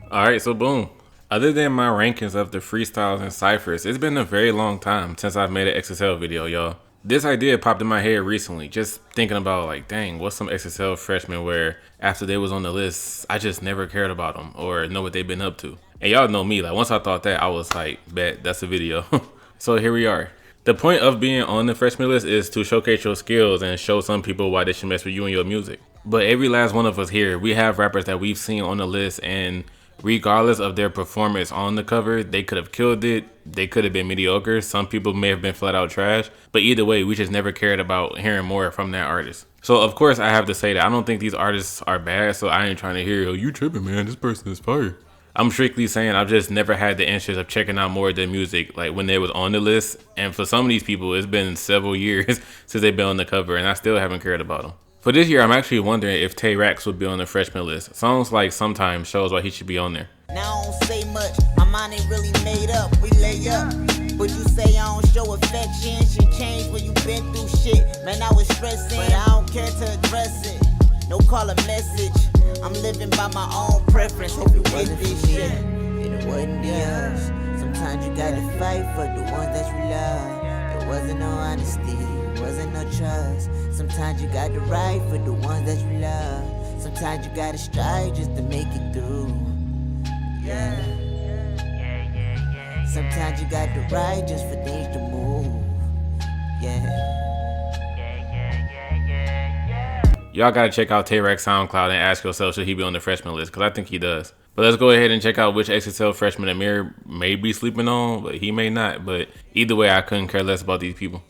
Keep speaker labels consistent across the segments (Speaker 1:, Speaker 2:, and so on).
Speaker 1: Alright, so boom. Other than my rankings of the freestyles and ciphers, it's been a very long time since I've made an XXL video, y'all. This idea popped in my head recently, just thinking about like, dang, what's some XXL freshmen where after they was on the list, I just never cared about them or know what they've been up to. And y'all know me, like once I thought that, I was like, bet, that's a video. So here we are. The point of being on the freshman list is to showcase your skills and show some people why they should mess with you and your music. But every last one of us here, we have rappers that we've seen on the list, and regardless of their performance on the cover, they could have killed it, they could have been mediocre, some people may have been flat out trash, but either way, we just never cared about hearing more from that artist. So of course I have to say that I don't think these artists are bad, so I ain't trying to hear, oh, you tripping, man, this person is fire. I'm strictly saying I've just never had the interest of checking out more of their music like when they was on the list, and for some of these people it's been several years since they've been on the cover and I still haven't cared about them. For this year, I'm actually wondering if Tay Rax would be on the freshman list. Songs like Sometimes shows why he should be on there.
Speaker 2: Now I don't say much, my mind ain't really made up, we lay up. But you say I don't show affection, shit changed when you been through shit. Man, I was stressing, but I don't care to address it. No call a message, I'm living by my own preference. Hope you get this shit. It wasn't yours. Sometimes you gotta fight for the ones that you love. There wasn't no honesty, wasn't no trust. Sometimes you gotta ride for the ones that you love. Sometimes you gotta strive just to make it through. Yeah. Sometimes you got to ride just for things to move. Yeah.
Speaker 1: Y'all gotta check out Tay Rax SoundCloud and ask yourself, should he be on the freshman list? Because I think he does. But let's go ahead and check out which XXL freshman Amiri may be sleeping on, but he may not. But either way, I couldn't care less about these people.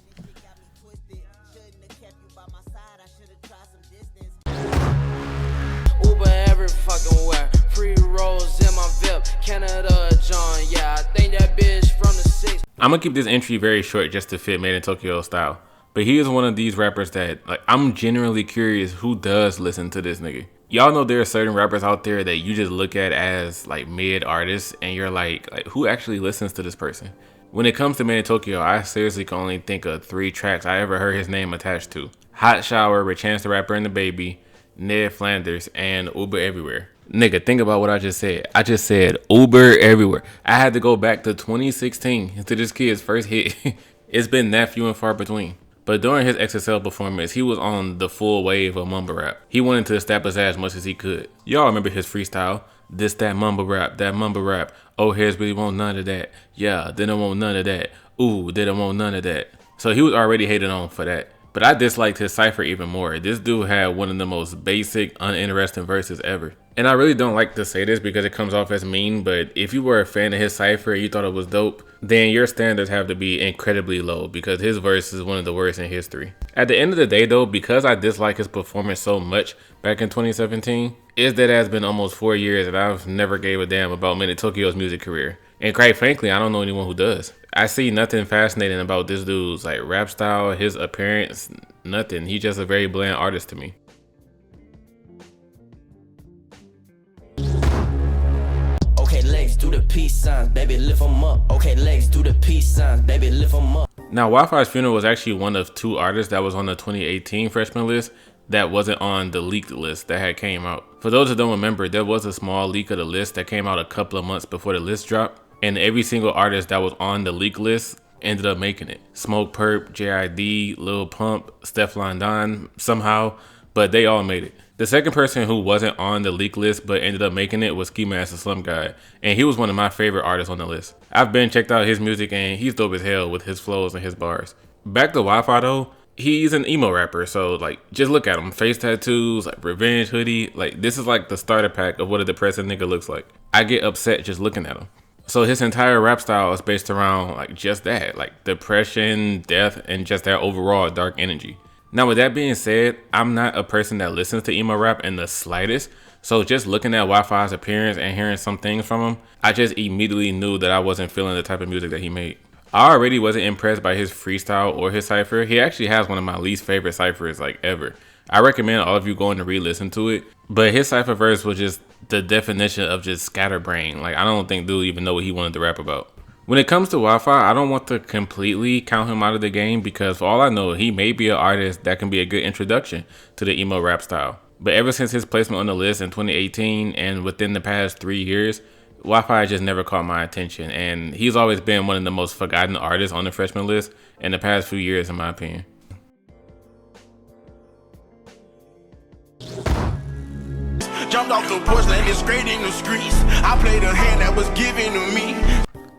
Speaker 3: Uber every fucking where. Free rolls in my VIP. Canada John, yeah, I think that bitch from the 6.
Speaker 1: I'm gonna keep this entry very short just to fit Made in Tokyo style. But he is one of these rappers that, like, I'm genuinely curious who does listen to this nigga. Y'all know there are certain rappers out there that you just look at as like mid artists and you're like who actually listens to this person? When it comes to Made in Tokyo, I seriously can only think of 3 tracks I ever heard his name attached to. Hot Shower with Chance the Rapper and the Baby, Ned Flanders, and Uber Everywhere. Nigga, think about what I just said. I just said Uber Everywhere. I had to go back to 2016 to this kid's first hit. It's been that few and far between. But during his XXL performance, he was on the full wave of mumble rap. He wanted to establish that as much as he could. Y'all remember his freestyle? This, that mumble rap, that mumble rap. Oh, heads really want none of that. Yeah, they don't want none of that. Ooh, they don't want none of that. So he was already hated on for that. But I disliked his cypher even more. This dude had one of the most basic, uninteresting verses ever. And I really don't like to say this because it comes off as mean, but if you were a fan of his cypher and you thought it was dope, then your standards have to be incredibly low because his verse is one of the worst in history. At the end of the day though, because I dislike his performance so much back in 2017, is that it has been almost 4 years that I've never gave a damn about Made in Tokyo's music career. And quite frankly, I don't know anyone who does. I see nothing fascinating about this dude's like rap style, his appearance, nothing. He's just a very bland artist to me.
Speaker 3: Okay, legs do the peace signs, baby, lift them up. Okay, legs do the peace signs, baby, lift them up.
Speaker 1: Now, Wi-Fi's Funeral was actually one of 2 artists that was on the 2018 freshman list that wasn't on the leaked list that had came out. For those who don't remember, there was a small leak of the list that came out a couple of months before the list dropped, and every single artist that was on the leak list ended up making it. Smoke Perp, JID, Lil Pump, Stefflon Don, somehow, but they all made it. The second person who wasn't on the leak list but ended up making it was Ski Master Slum Guy, and he was one of my favorite artists on the list. I've been checked out his music and he's dope as hell with his flows and his bars. Back to Wi-Fi though, he's an emo rapper, so like just look at him. Face tattoos, like revenge hoodie, like this is like the starter pack of what a depressing nigga looks like. I get upset just looking at him. So his entire rap style is based around like just that, like depression, death, and just that overall dark energy. Now with that being said, I'm not a person that listens to emo rap in the slightest, so just looking at Wi-Fi's appearance and hearing some things from him, I just immediately knew that I wasn't feeling the type of music that he made. I already wasn't impressed by his freestyle or his cypher. He actually has one of my least favorite cyphers like ever. I recommend all of you going to re-listen to it, but his cypher verse was just the definition of just scatterbrain. Like I don't think dude even know what he wanted to rap about. When it comes to Wi-Fi, I don't want to completely count him out of the game because for all I know, he may be an artist that can be a good introduction to the emo rap style. But ever since his placement on the list in 2018 and within the past 3 years, Wi-Fi just never caught my attention, and he's always been one of the most forgotten artists on the freshman list in the past few years, in my opinion.
Speaker 4: Jumped off the porch, landed straight in the streets. I played a hand that was given to me.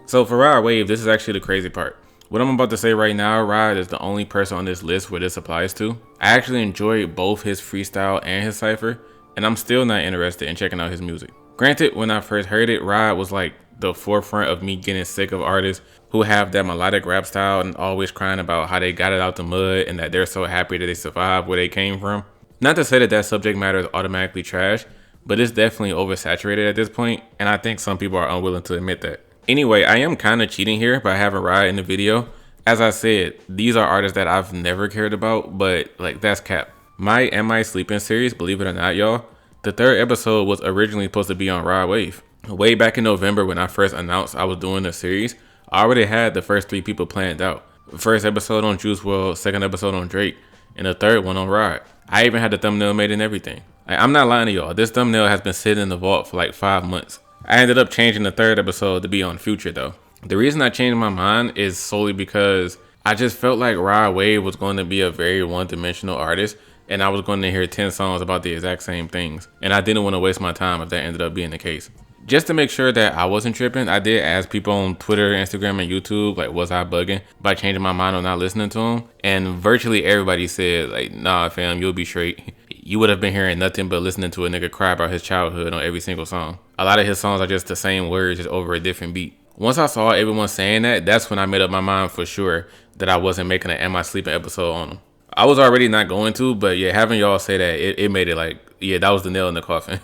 Speaker 1: So for Rod Wave, this is actually the crazy part. What I'm about to say right now, Rod is the only person on this list where this applies to. I actually enjoyed both his freestyle and his cypher, and I'm still not interested in checking out his music. Granted, when I first heard it, Rod was like the forefront of me getting sick of artists who have that melodic rap style and always crying about how they got it out the mud and that they're so happy that they survived where they came from. Not to say that that subject matter is automatically trash, but it's definitely oversaturated at this point, and I think some people are unwilling to admit that. Anyway, I am kind of cheating here by having Rod in the video. As I said, these are artists that I've never cared about, but like that's cap. My Am I Sleeping series, believe it or not, y'all, the 3rd episode was originally supposed to be on Rod Wave. Way back in November when I first announced I was doing the series, I already had the first 3 people planned out. First episode on Juice WRLD, 2nd episode on Drake, and the 3rd one on Rod. I even had the thumbnail made and everything. Like, I'm not lying to y'all, this thumbnail has been sitting in the vault for like 5 months. I ended up changing the 3rd episode to be on Future though. The reason I changed my mind is solely because I just felt like Rod Wave was going to be a very one-dimensional artist, and I was going to hear 10 songs about the exact same things, and I didn't want to waste my time if that ended up being the case. Just to make sure that I wasn't tripping, I did ask people on Twitter, Instagram, and YouTube, like, was I bugging by changing my mind on not listening to him? And virtually everybody said, like, nah fam, you'll be straight. You would have been hearing nothing but listening to a nigga cry about his childhood on every single song. A lot of his songs are just the same words, just over a different beat. Once I saw everyone saying that, that's when I made up my mind for sure that I wasn't making an Am I Sleeping episode on him. I was already not going to, but yeah, having y'all say that, it made it like, yeah, that was the nail in the coffin.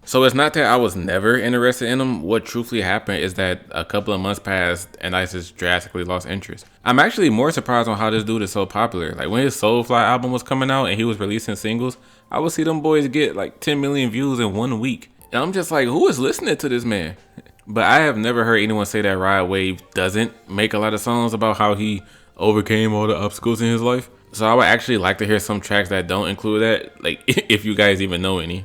Speaker 1: So it's not that I was never interested in him. What truthfully happened is that a couple of months passed and I just drastically lost interest. I'm actually more surprised on how this dude is so popular. Like when his Soulfly album was coming out and he was releasing singles, I would see them boys get like 10 million views in 1 week. And I'm just like, who is listening to this man? But I have never heard anyone say that Rod Wave doesn't make a lot of songs about how he overcame all the obstacles in his life. So I would actually like to hear some tracks that don't include that, like if you guys even know any.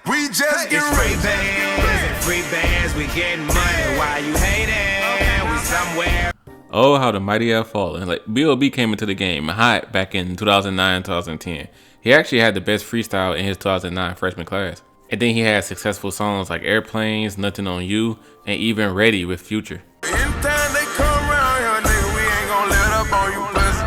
Speaker 4: We just get
Speaker 5: free bands, we getting money while you hating. We somewhere.
Speaker 1: Oh, how the mighty have fallen. Like B.O.B. came into the game hot back in 2009, 2010. He actually had the best freestyle in his 2009 freshman class. And then he had successful songs like Airplanes, Nothing on You, and even Ready with Future.
Speaker 4: Anytime they come around here, nigga, we ain't gonna let up on you, pussy.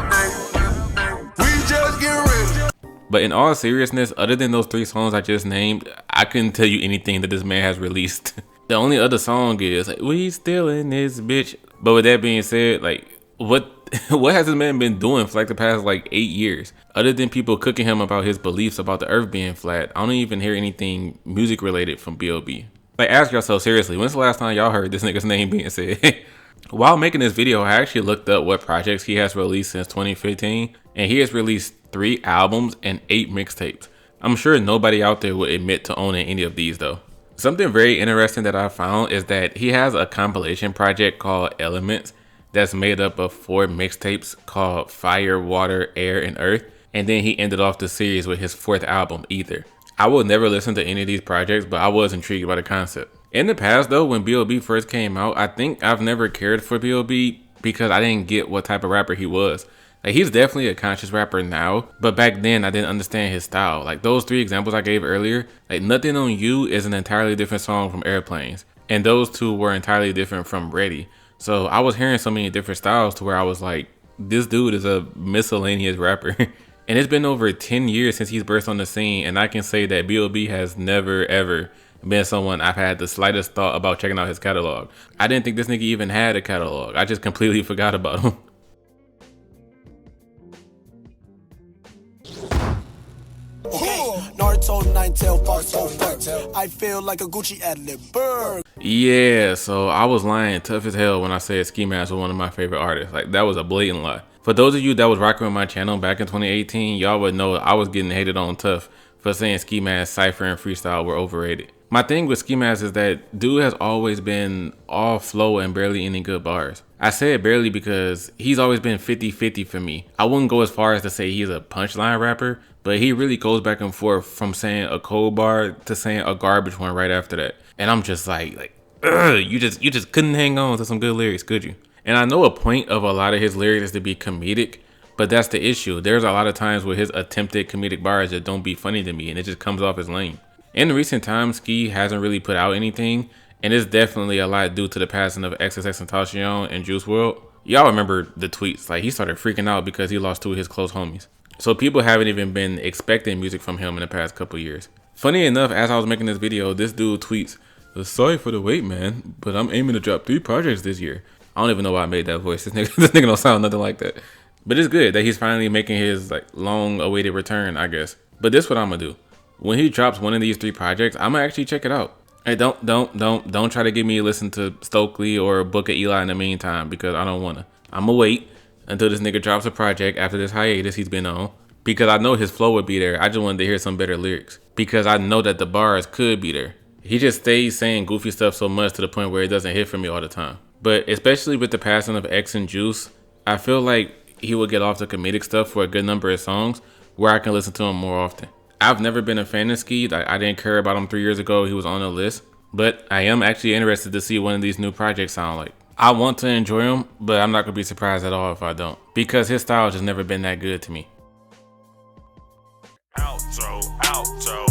Speaker 4: We just get ready.
Speaker 1: But in all seriousness, other than those 3 songs I just named, I couldn't tell you anything that this man has released. The only other song is like, we still in this bitch. But with that being said, like, what has this man been doing for like the past like 8 years? Other than people cooking him about his beliefs about the earth being flat, I don't even hear anything music related from B.O.B. Like, ask yourself seriously, when's the last time y'all heard this nigga's name being said? While making this video, I actually looked up what projects he has released since 2015, and he has released 3 albums and 8 mixtapes. I'm sure nobody out there would admit to owning any of these though. Something very interesting that I found is that he has a compilation project called Elements that's made up of 4 mixtapes called Fire, Water, Air, and Earth, and then he ended off the series with his 4th album, Ether. I will never listen to any of these projects, but I was intrigued by the concept. In the past though, when B.O.B. first came out, I think I've never cared for B.O.B. because I didn't get what type of rapper he was. Like, he's definitely a conscious rapper now, but back then I didn't understand his style. Like those 3 examples I gave earlier, like Nothing on You is an entirely different song from Airplanes, and those 2 were entirely different from Ready. So I was hearing so many different styles to where I was like, this dude is a miscellaneous rapper. And it's been over 10 years since he's burst on the scene, and I can say that B.O.B. has never ever been someone I've had the slightest thought about checking out his catalog. I didn't think this nigga even had a catalog. I just completely forgot about him.
Speaker 6: Naruto, Nine-Tail, Fox, I feel like a Gucci ad-lib.
Speaker 1: Yeah, so I was lying tough as hell when I said Ski Mask was one of my favorite artists. Like, that was a blatant lie. For those of you that was rocking with my channel back in 2018, y'all would know I was getting hated on tough for saying Ski Mask, Cypher, and Freestyle were overrated. My thing with Ski Mask is that dude has always been all flow and barely any good bars. I said barely because he's always been 50-50 for me. I wouldn't go as far as to say he's a punchline rapper, but he really goes back and forth from saying a cold bar to saying a garbage one right after that. And I'm just like, ugh, you just couldn't hang on to some good lyrics, could you? And I know a point of a lot of his lyrics is to be comedic, but that's the issue. There's a lot of times where his attempted comedic bars that don't be funny to me, and it just comes off as lame. In recent times, Ski hasn't really put out anything, and it's definitely a lot due to the passing of XXXTentacion and Juice WRLD. Y'all remember the tweets, like he started freaking out because he lost two of his close homies. So people haven't even been expecting music from him in the past couple years. Funny enough, as I was making this video, this dude tweets, "Sorry for the wait, man, but I'm aiming to drop 3 projects this year." I don't even know why I made that voice. This nigga don't sound nothing like that. But it's good that he's finally making his like long awaited return, I guess. But this what I'm gonna do. When he drops one of these 3 projects, I'm gonna actually check it out. Hey, don't try to get me to listen to Stokely or Book of Eli in the meantime, because I don't wanna. I'm gonna wait until this nigga drops a project after this hiatus he's been on, because I know his flow would be there. I just wanted to hear some better lyrics, because I know that the bars could be there. He just stays saying goofy stuff so much to the point where it doesn't hit for me all the time. But especially with the passing of X and Juice, I feel like he will get off the comedic stuff for a good number of songs where I can listen to him more often. I've never been a fan of Ski. I didn't care about him 3 years ago. He was on the list. But I am actually interested to see what one of these new projects sound like. I want to enjoy him, but I'm not going to be surprised at all if I don't, because his style has just never been that good to me.
Speaker 4: Outro.